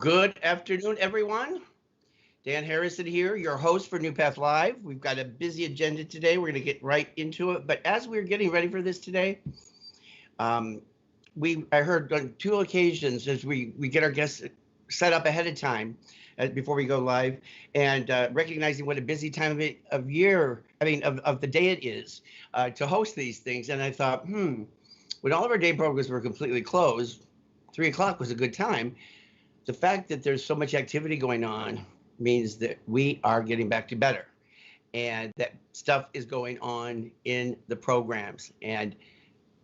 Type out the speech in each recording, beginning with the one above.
Good afternoon, everyone. Dan Harrison here, your host for NuPath Live. We've got a busy agenda today. We're going to get right into it. But as we're getting ready for this today, I heard on two occasions as we get our guests set up ahead of time before we go live, and recognizing what a busy time of year, of the day it is to host these things. And I thought, when all of our day programs were completely closed, 3 o'clock was a good time. The fact that there's so much activity going on means that we are getting back to better, and that stuff is going on in the programs. And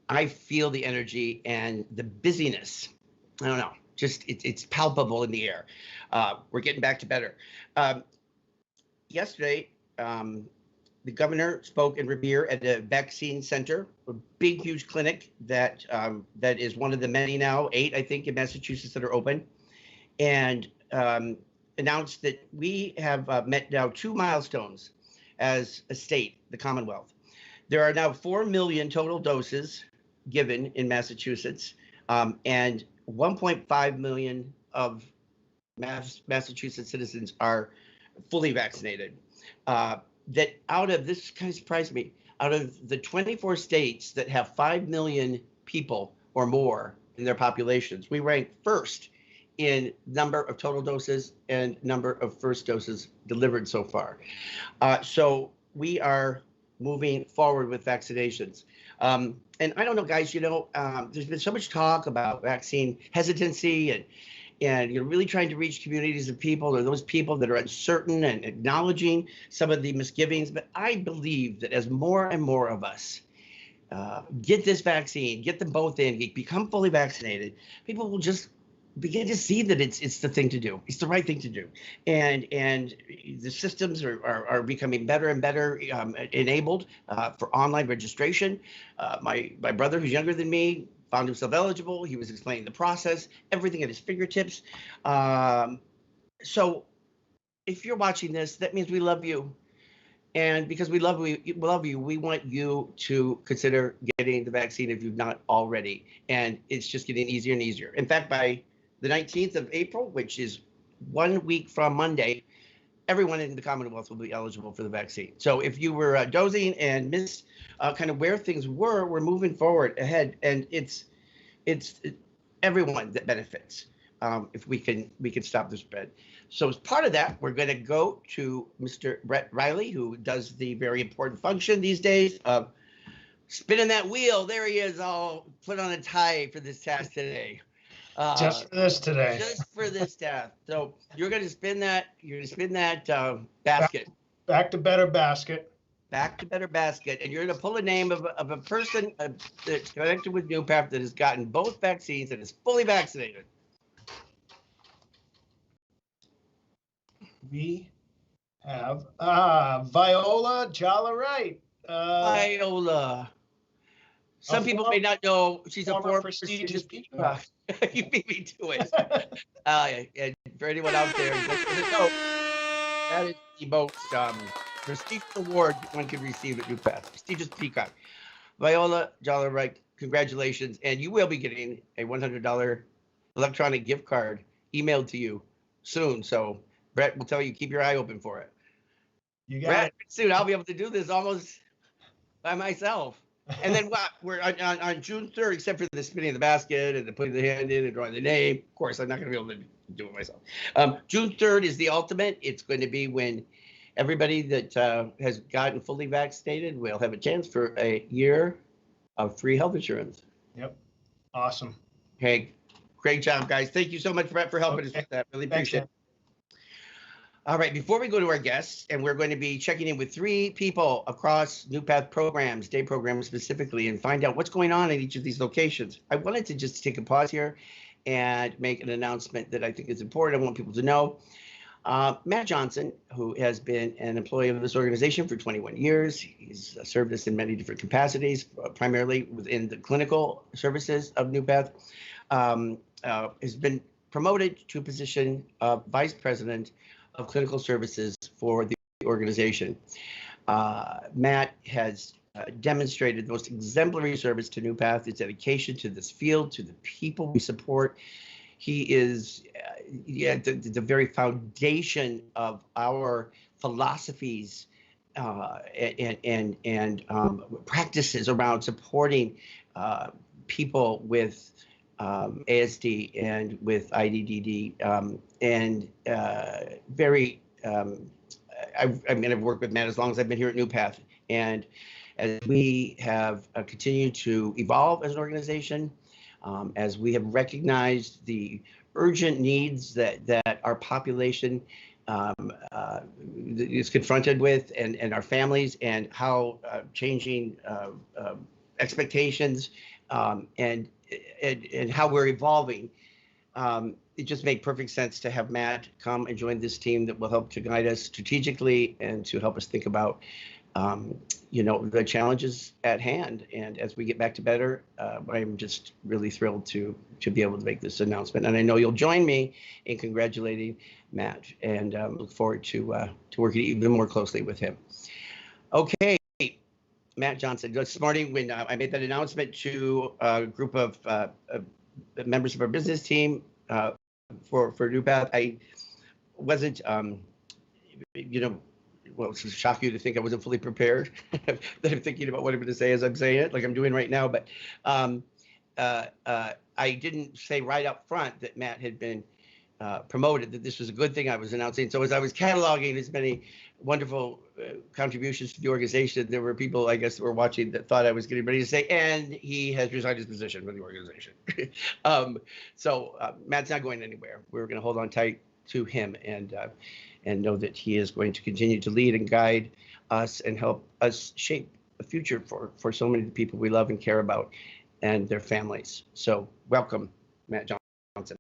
I feel the energy and the busyness. I don't know, just it's palpable in the air. We're getting back to better. Yesterday, the governor spoke in Revere at a vaccine center, a big, huge clinic that is one of the many now, 8, I think, in Massachusetts that are open, and announced that we have met now 2 milestones as a state, the Commonwealth. There are now 4 million total doses given in Massachusetts, and 1.5 million of Massachusetts citizens are fully vaccinated. That out of, this kind of surprised me, out of the 24 states that have 5 million people or more in their populations, we rank first in number of total doses and number of first doses delivered so far. So we are moving forward with vaccinations. And I don't know, guys, there's been so much talk about vaccine hesitancy and really trying to reach communities of people, or those people that are uncertain, and acknowledging some of the misgivings. But I believe that as more and more of us get this vaccine, get them both in, become fully vaccinated, people will just begin to see that it's the thing to do. It's the right thing to do. And the systems are becoming better and better enabled for online registration. My brother, who's younger than me, found himself eligible. He was explaining the process, everything at his fingertips. So if you're watching this, that means we love you. And because we love you, we want you to consider getting the vaccine if you've not already. And it's just getting easier and easier. In fact, by the 19th of April, which is 1 week from Monday, everyone in the Commonwealth will be eligible for the vaccine. So if you were dozing and missed kind of where things were, we're moving forward ahead, and it's everyone that benefits if we can stop the spread. So as part of that, we're going to go to Mr. Brett Riley, who does the very important function these days of spinning that wheel. There he is, all put on a tie for this task today. Just for this today. Just for this task. So you're going to spin that. You're going to spin that basket. Back to better basket. Back to better basket, and you're going to pull a name of a person that's connected with NuPath that has gotten both vaccines and is fully vaccinated. We have Viola Jolly-Wright. Viola. Some people may not know she's a former prestigious peacock. You beat me to it. And for anyone out there, that is the most prestigious award one can receive at NuPath. Prestigious peacock. Viola Jolly-Wright, congratulations. And you will be getting a $100 electronic gift card emailed to you soon. So Brett will tell you, keep your eye open for it. You got Brett, it. soon I'll be able to do this almost by myself. And then we're on June 3rd, except for the spinning of the basket and the putting the hand in and drawing the name. Of course, I'm not going to be able to do it myself. June 3rd is the ultimate. It's going to be when everybody that has gotten fully vaccinated will have a chance for a year of free health insurance. Yep. Awesome. Hey, great job, guys. Thank you so much, Brett, for helping us with that. Really appreciate it. All right, before we go to our guests, and we're going to be checking in with 3 people across NuPath programs, day programs specifically, and find out what's going on at each of these locations. I wanted to just take a pause here and make an announcement that I think is important. I want people to know. Matt Johnson, who has been an employee of this organization for 21 years, he's served us in many different capacities, primarily within the clinical services of NuPath, has been promoted to a position of Vice President of Clinical Services for the organization. Matt has demonstrated the most exemplary service to NuPath, his dedication to this field, to the people we support. He is yeah, the very foundation of our philosophies and practices around supporting people with ASD and with IDDD, and very. I mean, I've worked with Matt as long as I've been here at NuPath, and as we have continued to evolve as an organization, as we have recognized the urgent needs that our population is confronted with, and our families, and how changing expectations, and how we're evolving. It just made perfect sense to have Matt come and join this team that will help to guide us strategically and to help us think about, the challenges at hand. And as we get back to better, I'm just really thrilled to be able to make this announcement. And I know you'll join me in congratulating Matt, and look forward to working even more closely with him. Okay, Matt Johnson. This morning when I made that announcement to a group of members of our business team for NuPath, I wasn't, well, it's shock you to think I wasn't fully prepared, that I'm thinking about what I'm going to say as I'm saying it, like I'm doing right now. But I didn't say right up front that Matt had been promoted, that this was a good thing I was announcing. So as I was cataloging his many wonderful contributions to the organization, there were people, I guess, that were watching that thought I was getting ready to say, and he has resigned his position from the organization. So Matt's not going anywhere. We're going to hold on tight to him, and know that he is going to continue to lead and guide us and help us shape a future for so many people we love and care about, and their families. So welcome, Matt Johnson.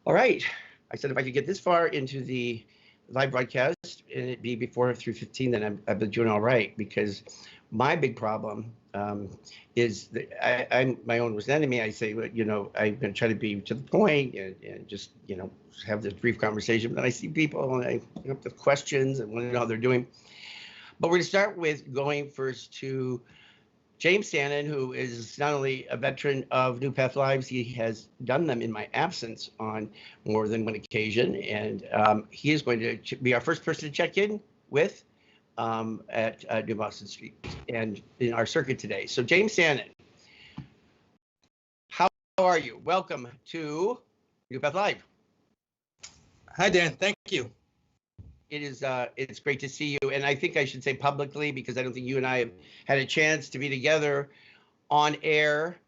All right. I said if I could get this far into the live broadcast and it be before 3:15, then I've been doing all right, because my big problem is that I'm my own worst enemy. I say, I'm going to try to be to the point and just, have this brief conversation. But then I see people and I have the questions and want to know how they're doing. But we're going to start with going first to James Stannon, who is not only a veteran of NuPath Lives, he has done them in my absence on more than one occasion. And he is going to be our first person to check in with at New Boston Street and in our circuit today. So James Stannon, how are you? Welcome to NuPath Live. Hi, Dan. Thank you. It is it's great to see you, and I think I should say publicly, because I don't think you and I have had a chance to be together on air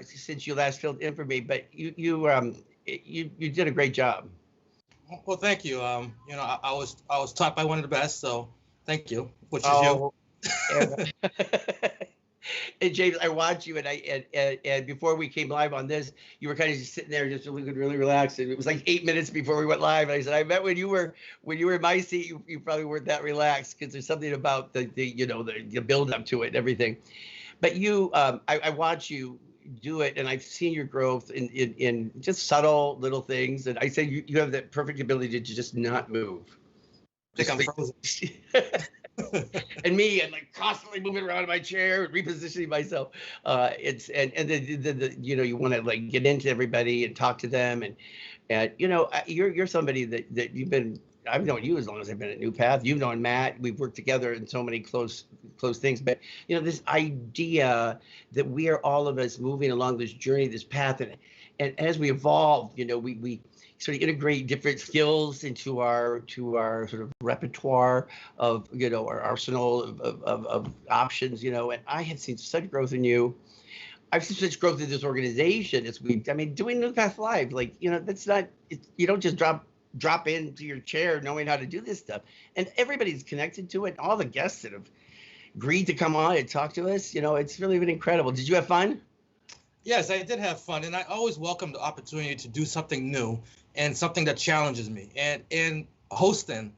since you last filled in for me. But you did a great job. Well, thank you. I was taught by one of the best, so thank you. Which is you. And James, I watched you, and before we came live on this, you were kind of just sitting there, just really relaxed. And it was like 8 minutes before we went live. And I said, I bet when you were in my seat, you probably weren't that relaxed, because there's something about the build up to it and everything. But I watch you do it, and I've seen your growth in just subtle little things. And I say you have that perfect ability to just not move. I think I'm frozen. And me, I'm like constantly moving around in my chair and repositioning myself. It's and then you want to like get into everybody and talk to them, and you're somebody that I've known you as long as I've been at NuPath. You've known Matt. We've worked together in so many close things. But this idea that we are all of us moving along this journey, this path, and as we evolve, we sort of integrate different skills into our sort of repertoire of our arsenal of options, and I have seen such growth in you. I've seen such growth in this organization doing NuPath Live, that's not, you don't just drop into your chair knowing how to do this stuff, and everybody's connected to it. All the guests that have agreed to come on and talk to us, it's really been incredible. Did you have fun? Yes, I did have fun, and I always welcome the opportunity to do something new and something that challenges me. And hosting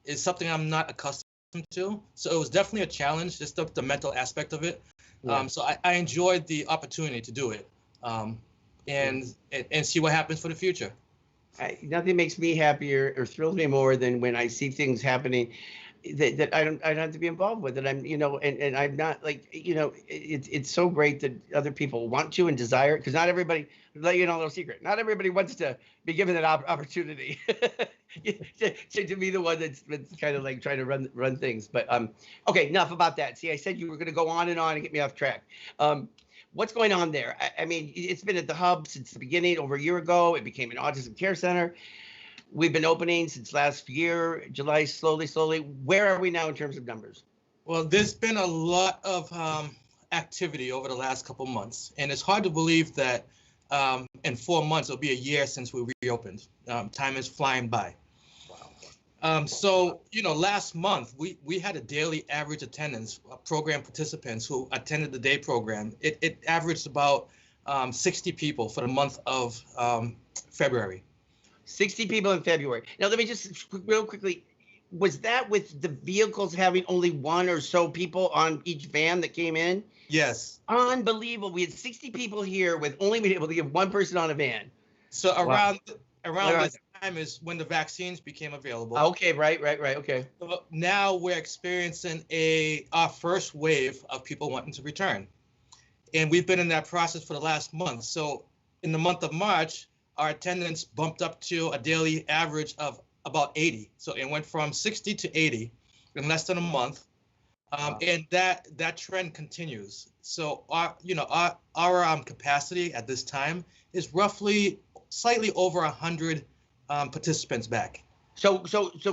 is something I'm not accustomed to, so it was definitely a challenge, just the mental aspect of it. Yeah. So I enjoyed the opportunity to do it, and see what happens for the future. Nothing makes me happier or thrills me more than when I see things happening that I don't have to be involved with it. I'm, and I'm not like, it's so great that other people want to and desire it, because not everybody, let you know a little secret, not everybody wants to be given that opportunity to be the one that's kind of like trying to run things. But okay, enough about that. See, I said you were going to go on and get me off track. What's going on there? I mean, it's been at the hub since the beginning. Over a year ago, it became an autism care center. We've been opening since last year, July, slowly. Where are we now in terms of numbers? Well, there's been a lot of activity over the last couple months, and it's hard to believe that in 4 months, it'll be a year since we reopened. Time is flying by. Wow. So, last month, we had a daily average attendance of program participants who attended the day program. It averaged about 60 people for the month of February. 60 people in February. Now, let me just real quickly, was that with the vehicles having only one or so people on each van that came in? Yes. Unbelievable. We had 60 people here with only being able to get one person on a van. So around this time is when the vaccines became available. Okay, right. Okay. So now we're experiencing our first wave of people wanting to return. And we've been in that process for the last month. So in the month of March, our attendance bumped up to a daily average of about 80. So it went from 60 to 80 in less than a month. And that trend continues. So our capacity at this time is roughly slightly over 100 participants back. So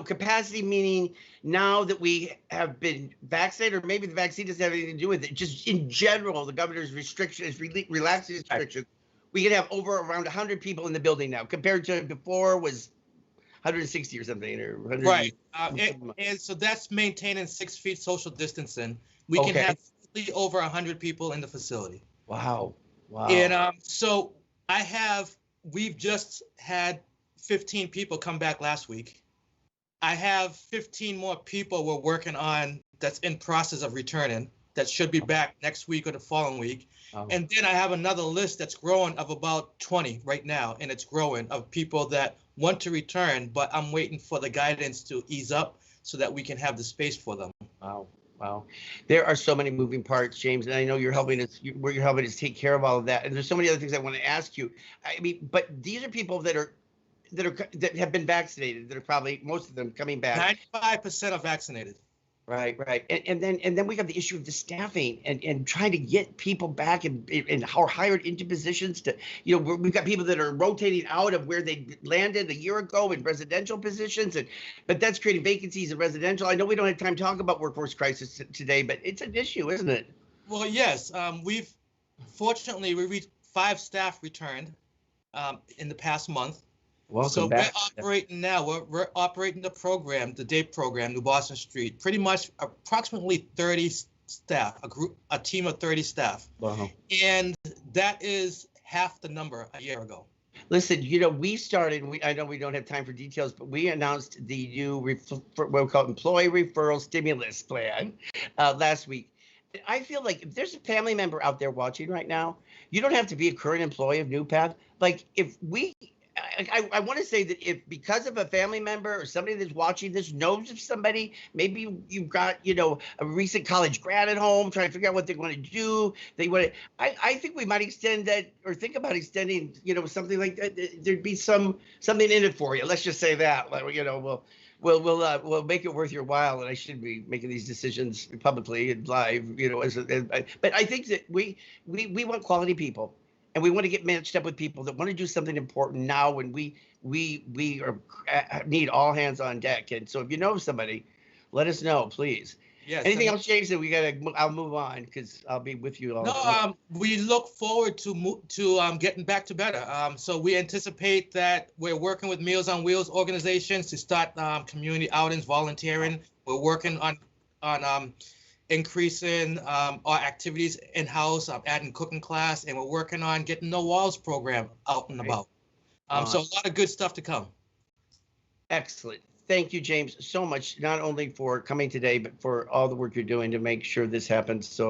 capacity meaning now that we have been vaccinated, or maybe the vaccine doesn't have anything to do with it, just in general, the governor's restrictions, relaxing restrictions, we can have around 100 people in the building now, compared to before was 160 or something, or 100. Right. And so that's maintaining 6 feet social distancing. We can have slightly over 100 people in the facility. Wow. And so we've just had 15 people come back last week. I have 15 more people we're working on that's in process of returning that should be back next week or the following week. And then I have another list that's growing of about 20 right now, and it's growing, of people that want to return, but I'm waiting for the guidance to ease up so that we can have the space for them. Wow. There are so many moving parts, James, and I know you're helping us take care of all of that. And there's so many other things I want to ask you. I mean, but these are people that have been vaccinated, that are probably, most of them, coming back. 95% are vaccinated. Right. And then we have the issue of the staffing and trying to get people back and are hired into positions to, we've got people that are rotating out of where they landed a year ago in residential positions, but that's creating vacancies in residential. I know we don't have time to talk about workforce crisis today, but it's an issue, isn't it? Well, yes. Fortunately, we reached 5 staff returned in the past month. Welcome back. We're operating now. We're operating the program, the day program, New Boston Street, pretty much approximately 30 staff, a team of 30 staff. Wow. And that is half the number a year ago. Listen, we started, I know we don't have time for details, but we announced the new what we call employee referral stimulus plan last week. I feel like if there's a family member out there watching right now, you don't have to be a current employee of NuPath. Like, I want to say that if, because of a family member or somebody that's watching this knows of somebody, maybe you've got, a recent college grad at home trying to figure out what they want to do. I think we might extend that, or think about extending, something like that. There'd be something in it for you. Let's just say that, we'll make it worth your while. And I should be making these decisions publicly and live, but I think that we want quality people. And we want to get matched up with people that want to do something important now when we need all hands on deck. And so if you know somebody, let us know, please. Yes. Anything else, James, that I'll move on, because I'll be with you all. No, we look forward to getting back to better. So we anticipate that we're working with Meals on Wheels organizations to start community outings, volunteering. We're working on increasing our activities in-house, adding cooking class, and we're working on getting No Walls program out and about. So a lot of good stuff to come. Excellent. Thank you, James, so much, not only for coming today, but for all the work you're doing to make sure this happens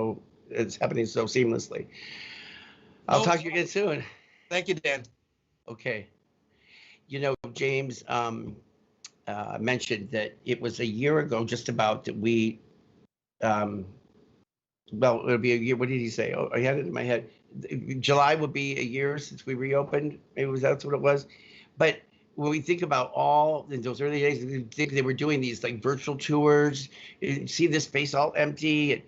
it's happening so seamlessly. I'll talk to you again soon. Thank you, Dan. Okay. James, mentioned that it was a year ago, just about, that we, well, it'll be a year. What did he say? Oh, I had it in my head. July would be a year since we reopened. Maybe that's what it was. But when we think about all in those early days, we think they were doing these like virtual tours. You see this space all empty,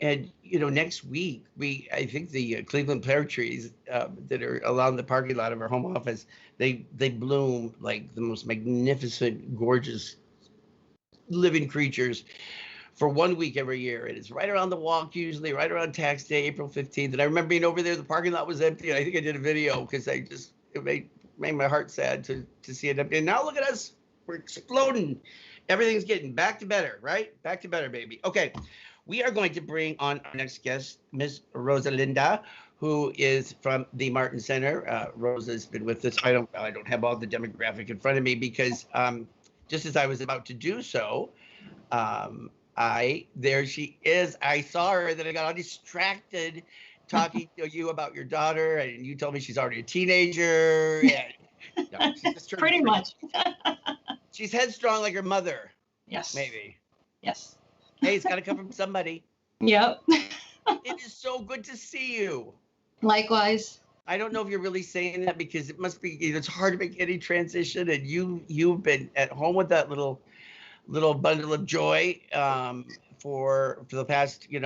and next week I think the Cleveland pear trees that are along the parking lot of our home office, they bloom like the most magnificent, gorgeous living creatures for 1 week every year. And it's right around the walk, usually right around tax day, April 15th. And I remember being over there, the parking lot was empty. And I think I did a video because it made my heart sad to see it empty. And now look at us, we're exploding. Everything's getting back to better, right? Back to better, baby. Okay, we are going to bring on our next guest, Ms. Rosalinda, who is from the Martin Center. Rosa's been with us. I don't have all the demographic in front of me because just as I was about to do so, there she is. I saw her, then I got all distracted talking to you about your daughter, and you told me she's already a teenager. And, no, she's just Pretty much. She's headstrong like her mother. Yes. Maybe. Yes. Hey, it's got to come from somebody. Yep. It is so good to see you. Likewise. I don't know if you're really saying that because it must be, it's hard to make any transition, and you've been at home with that little bundle of joy for the past, I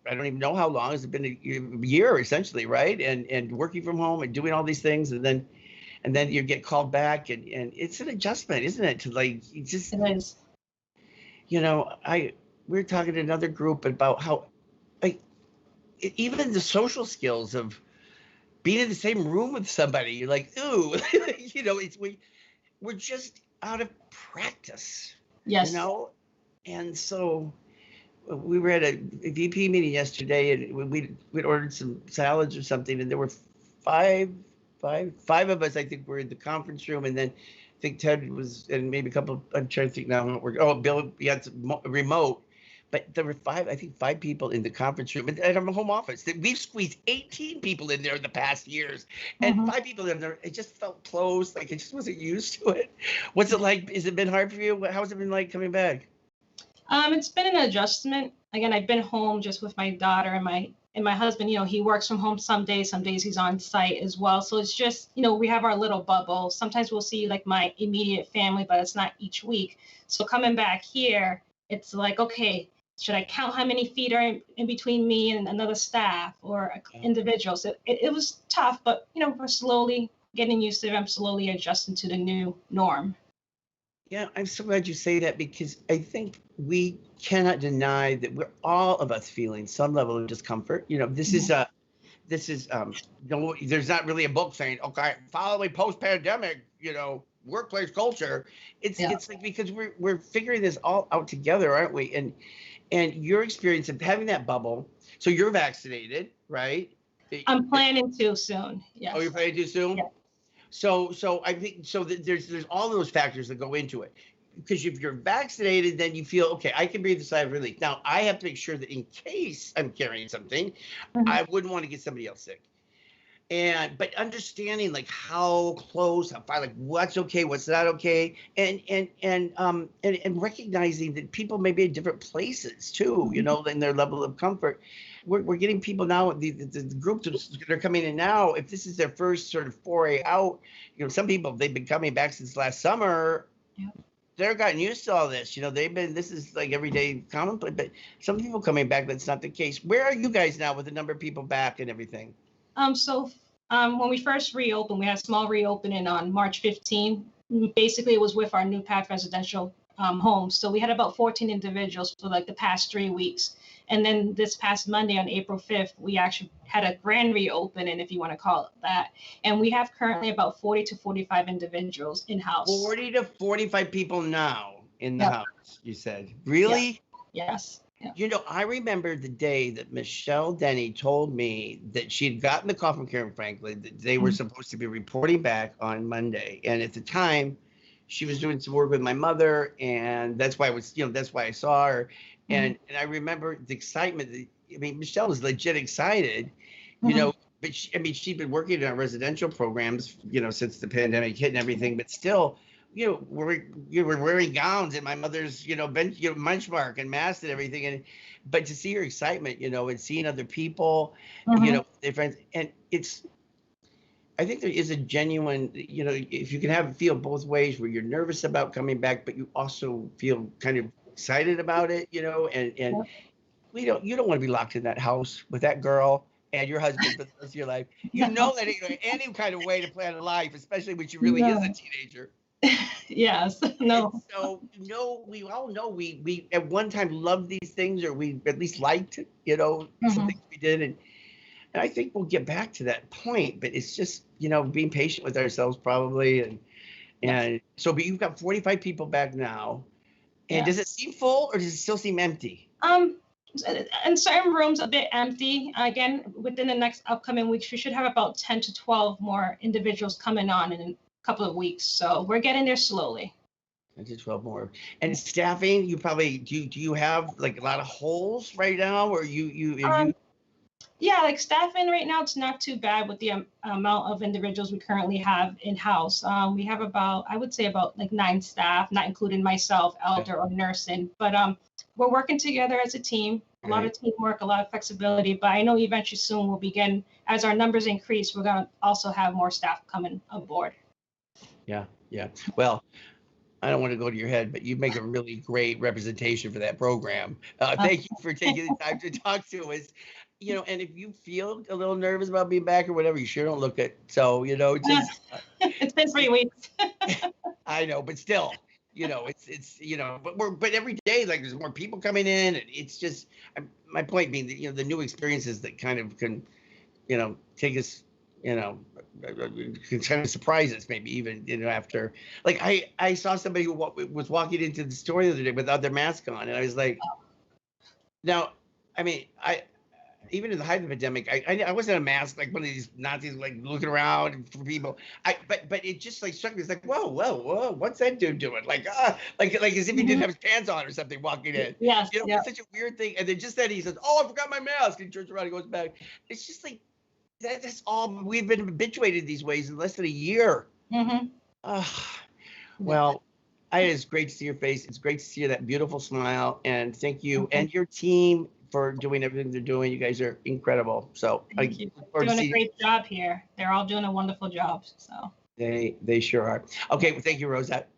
don't even know how long. Has it been a year essentially, right? And working from home and doing all these things, and then you get called back, and it's an adjustment, isn't it? To like, you just, It is. We were talking to another group about how, like, even the social skills of being in the same room with somebody, you're like, ooh, we're just out of practice. Yes. And so we were at a VP meeting yesterday, and we'd ordered some salads or something, and there were five of us, I think, were in the conference room, and then I think Ted was, and maybe a couple, I'm trying to think now, Bill, he had some remote, but there were five people in the conference room at our home office. We've squeezed 18 people in there in the past years, and 5 people in there. It just felt closed, like I just wasn't used to it. What's it like? Has it been hard for you? How's it been like coming back? It's been an adjustment. Again, I've been home just with my daughter and my husband. He works from home some days he's on site as well. So it's just, we have our little bubble. Sometimes we'll see like my immediate family, but it's not each week. So coming back here, it's like, okay, should I count how many feet are in between me and another staff or individuals? It was tough, but we're slowly getting used to it. I'm slowly adjusting to the new norm. Yeah, I'm so glad you say that, because I think we cannot deny that we're all of us feeling some level of discomfort. This is there's not really a book saying, okay, following post-pandemic, workplace culture. It's like, because we're figuring this all out together, aren't we? And your experience of having that bubble. So you're vaccinated, right? I'm planning to soon. Yes. Oh, you're planning to soon? Yeah. So I think there's all those factors that go into it. Because if you're vaccinated, then you feel, okay, I can breathe a sigh of relief. Now, I have to make sure that in case I'm carrying something, I wouldn't want to get somebody else sick. But understanding like how close, how far, like what's okay, what's not okay, and recognizing that people may be in different places too, in their level of comfort. We're getting people now, the groups that are coming in now, if this is their first sort of foray out, some people, they've been coming back since last summer. Yeah. They're gotten used to all this. This is like everyday commonplace, but some people coming back, that's not the case. Where are you guys now with the number of people back and everything? When we first reopened, we had a small reopening on March 15. Basically, it was with our NuPath residential homes. So we had about 14 individuals for like the past 3 weeks. And then this past Monday on April 5th, we actually had a grand reopening, if you want to call it that. And we have currently about 40 to 45 individuals in-house. 40 to 45 people now in the house, you said. Really? Yeah. Yes. Yeah. I remember the day that Michelle Denny told me that she'd gotten the call from Karen Franklin, that they were supposed to be reporting back on Monday. And at the time, she was doing some work with my mother, and that's why I saw her. And I remember the excitement. Michelle was legit excited, but she'd been working in our residential programs, since the pandemic hit and everything. But still, we're wearing gowns and my mother's, munch mark and mask and everything. But to see your excitement, and seeing other people, their friends, and I think there is a genuine, if you can feel both ways where you're nervous about coming back, but you also feel kind of excited about it, and you don't want to be locked in that house with that girl and your husband for the rest of your life. That ain't any kind of way to plan a life, especially when she really is a teenager. Yes. No. And so, we all know we at one time loved these things, or we at least liked, some things we did. And I think we'll get back to that point, but it's just, being patient with ourselves probably. And so, but you've got 45 people back now. And does it seem full or does it still seem empty? In certain rooms, a bit empty. Again, within the next upcoming weeks, we should have about 10 to 12 more individuals coming on in a couple of weeks. So we're getting there slowly. 10 to 12 more. And staffing, you probably, do you have like a lot of holes right now, or Yeah, like staffing right now, it's not too bad with the amount of individuals we currently have in-house. We have I would say about like 9 staff, not including myself, elder or nursing. But we're working together as a team, a lot of teamwork, a lot of flexibility. But I know eventually soon we'll begin, as our numbers increase, we're going to also have more staff coming aboard. Yeah. Well, I don't want to go to your head, but you make a really great representation for that program. Thank you for taking the time to talk to us. And if you feel a little nervous about being back or whatever, you sure don't look it. So, just. It's been 3 weeks. I know, but still, it's but every day, like, there's more people coming in, and it's just, my point being that, the new experiences that kind of can, take us, can kind of surprise us, maybe even, after, like, I saw somebody who was walking into the store the other day without their mask on, and I was like, now, I mean, even in the height of the pandemic, I wasn't a mask, like one of these Nazis, like looking around for people. But it just like struck me. It's like, whoa, what's that dude doing? Like as if he didn't have his pants on or something walking in. Yes. It's such a weird thing. And then just then he says, "Oh, I forgot my mask." And he turns around and goes back. It's just like that's all we've been habituated these ways in less than a year. Well, it's great to see your face. It's great to see that beautiful smile. And thank you and your team for doing everything they're doing. You guys are incredible. So thank you. Doing a great job here. They're all doing a wonderful job. So they sure are. Okay, well, thank you, Rosette.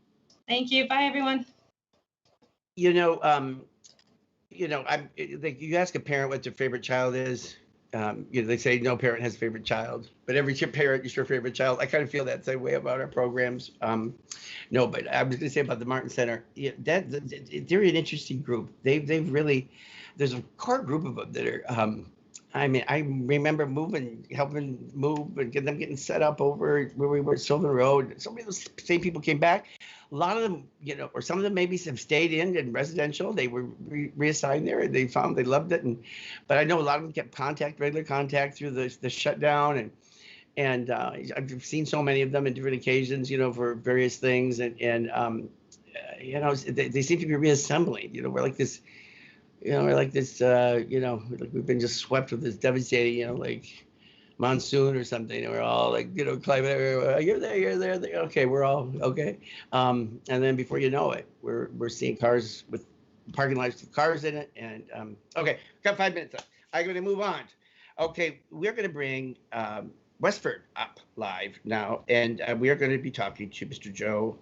Thank you. Bye, everyone. I'm like, you ask a parent what their favorite child is. They say no parent has a favorite child, but every parent is your favorite child. I kind of feel that same way about our programs. No, but I was going to say about the Martin Center. They're an interesting group. They've really. There's a core group of them that are, I remember helping move and getting set up over where we were at Sylvan Road. So many of those same people came back. A lot of them, or some of them maybe have stayed in residential. They were reassigned there and they found they loved it. But I know a lot of them kept regular contact through the shutdown. And I've seen so many of them on different occasions, for various things. And they seem to be reassembling. We're like this. Like we've been just swept with this devastating, like monsoon or something. And we're all like, climbing everywhere. You're there. Okay, we're all okay. And then before you know it, we're seeing cars with parking lots with cars in it. And okay, got 5 minutes left. I'm going to move on. Okay, we're going to bring Westford up live now, and we are going to be talking to Mr. Joe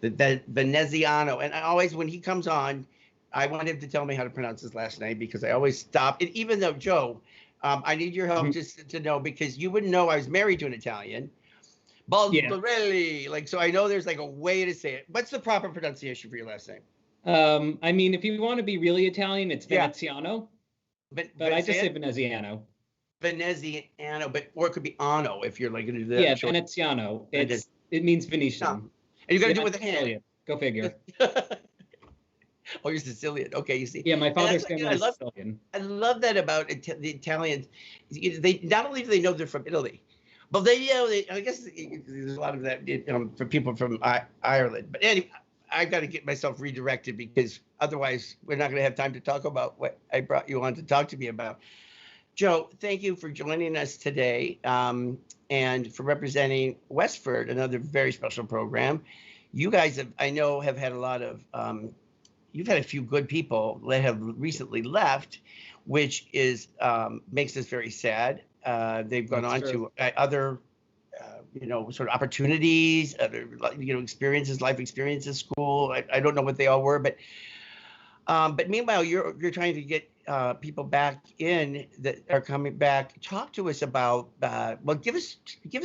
Veneziano. And I always, when he comes on, I want him to tell me how to pronounce his last name because I always stop. And even though, Joe, I need your help just to know, because you wouldn't know I was married to an Italian. Baldarelli. Like, so I know there's like a way to say it. What's the proper pronunciation for your last name? If you want to be really Italian, it's Veneziano. But I just say Veneziano. Veneziano, or it could be Ano if you're like going to do that. Yeah, Veneziano. It means Venetian. And you got to do it with a hand. Sicilian. Go figure. Oh, you're Sicilian. Okay, you see. Yeah, my father's family is Sicilian. I love that about the Italians. They not only do they know they're from Italy, but I guess there's a lot of that for people from Ireland. But anyway, I got to get myself redirected because otherwise we're not going to have time to talk about what I brought you on to talk to me about. Joe, thank you for joining us today and for representing Westford, another very special program. You guys have, I know, have had a lot of, you've had a few good people that have recently left, which is makes us very sad. They've gone on to other, sort of opportunities, other, experiences, life experiences, school. I don't know what they all were, but meanwhile, you're trying to get people back in that are coming back. Talk to us about, well, give us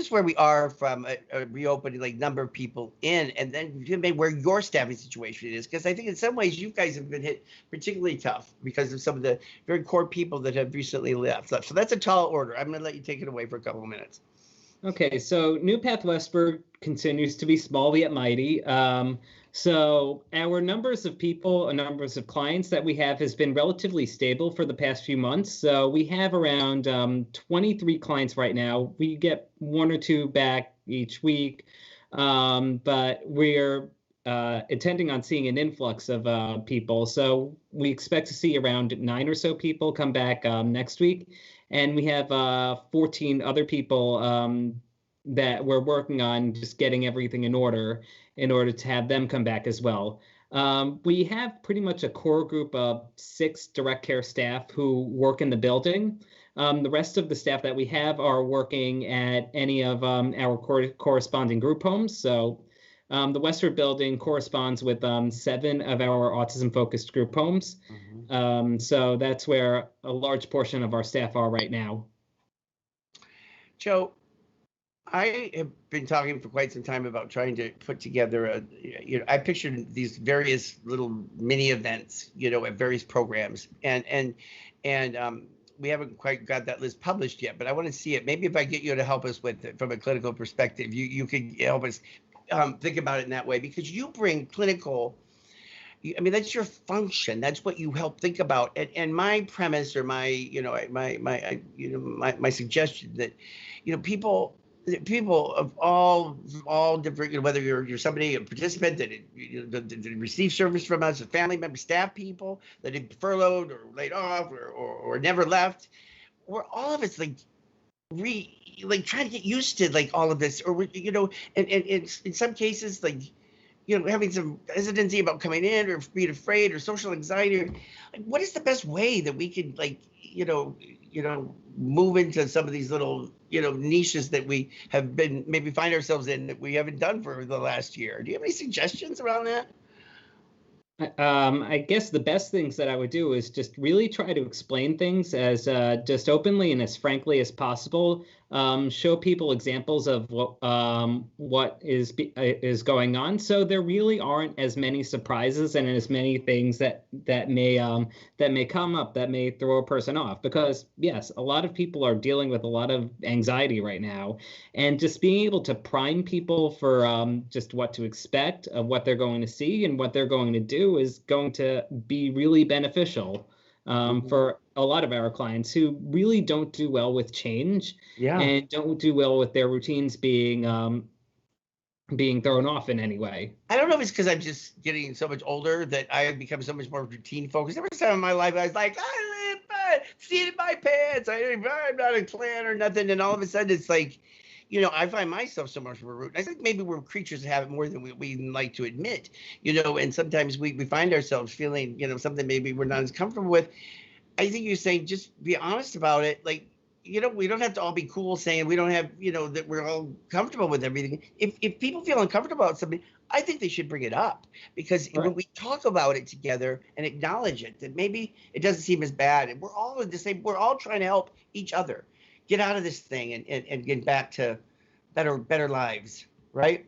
where we are from a reopening, like number of people in, and then maybe where your staffing situation is, because I think in some ways you guys have been hit particularly tough because of some of the very core people that have recently left. So that's a tall order. I'm going to let you take it away for a couple of minutes. Okay, so NuPath Westford continues to be small yet mighty. So our numbers of people and numbers of clients that we have has been relatively stable for the past few months. So we have around 23 clients right now. We get 1 or 2 back each week, but we're intending on seeing an influx of people. So we expect to see around 9 or so people come back next week. And we have 14 other people that we're working on just getting everything in order to have them come back as well. We have pretty much a core group of 6 direct care staff who work in the building. The rest of the staff that we have are working at any of our corresponding group homes. So the Westford building corresponds with 7 of our autism-focused group homes. So that's where a large portion of our staff are right now. Joe, I have been talking for quite some time about trying to put together I pictured these various little mini events, at various programs, and we haven't quite got that list published yet, but I want to see it. Maybe if I get you to help us with it from a clinical perspective, you could help us think about it in that way, because you bring clinical. I mean, that's your function. That's what you help think about. And my premise, or my suggestion that, people of all different, whether you're somebody, a participant that receives service from us, a family member, staff people that have furloughed or laid off or never left, we're all of us trying to get used to all of this, or and in some cases having some hesitancy about coming in, or being afraid, or social anxiety. What is the best way that we could move into some of these little niches that we have been maybe find ourselves in that we haven't done for the last year? Do you have any suggestions around that? I guess the best things that I would do is just really try to explain things as just openly and as frankly as possible. Show people examples of what is going on, so there really aren't as many surprises and as many things that may come up that may throw a person off. Because yes, a lot of people are dealing with a lot of anxiety right now, and just being able to prime people for just what to expect of what they're going to see and what they're going to do is going to be really beneficial for a lot of our clients who really don't do well with change, and don't do well with their routines being thrown off in any way. I don't know if it's because I'm just getting so much older that I have become so much more routine focused. Every time in my life I was like, I live seat in my pants. I'm not a plan or nothing, and all of a sudden it's like, I find myself so much more root. I think maybe we're creatures that have it more than we even like to admit, and sometimes we find ourselves feeling, something maybe we're not as comfortable with. I think you're saying just be honest about it. We don't have to all be cool saying we don't have, that we're all comfortable with everything. If people feel uncomfortable about something, I think they should bring it up, because when we talk about it together and acknowledge it, that maybe it doesn't seem as bad, and we're all in the same, we're all trying to help each other get out of this thing and get back to better lives, right?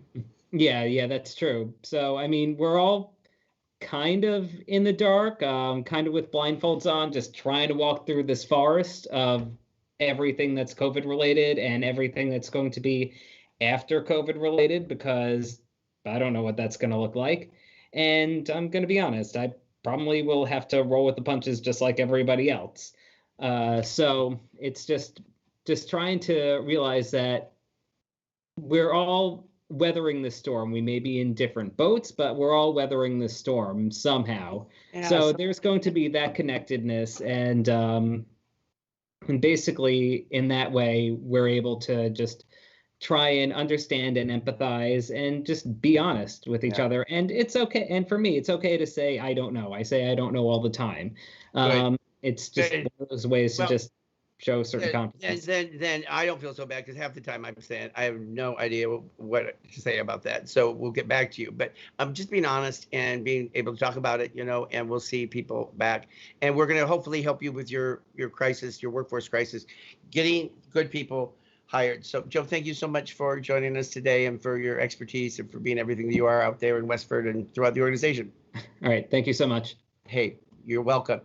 Yeah, that's true. So, I mean, we're all kind of in the dark, kind of with blindfolds on, just trying to walk through this forest of everything that's COVID related and everything that's going to be after COVID related, because I don't know what that's going to look like. And I'm going to be honest, I probably will have to roll with the punches just like everybody else. So it's just trying to realize that we're all weathering the storm. We may be in different boats, but we're all weathering the storm somehow. So there's going to be that connectedness, and basically in that way we're able to just try and understand and empathize and just be honest with each other. And it's okay. And for me, it's okay to say, I don't know. I say, I don't know all the time. It's just one of those ways to just show certain confidence. Then I don't feel so bad because half the time I'm saying I have no idea what to say about that. So we'll get back to you. But I'm just being honest and being able to talk about it, and we'll see people back. And we're going to hopefully help you with your crisis, your workforce crisis, getting good people hired. So Joe, thank you so much for joining us today and for your expertise and for being everything that you are out there in Westford and throughout the organization. All right. Thank you so much. Hey, you're welcome.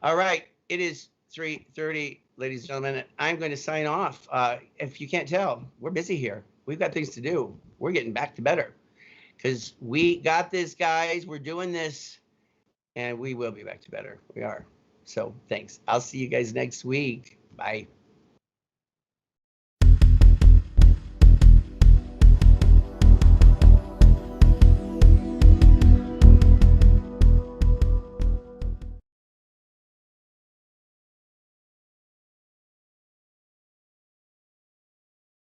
All right. It is 3:30, ladies and gentlemen. I'm going to sign off. If you can't tell, we're busy here. We've got things to do. We're getting back to better because we got this, guys. We're doing this and we will be back to better. We are. So thanks. I'll see you guys next week. Bye.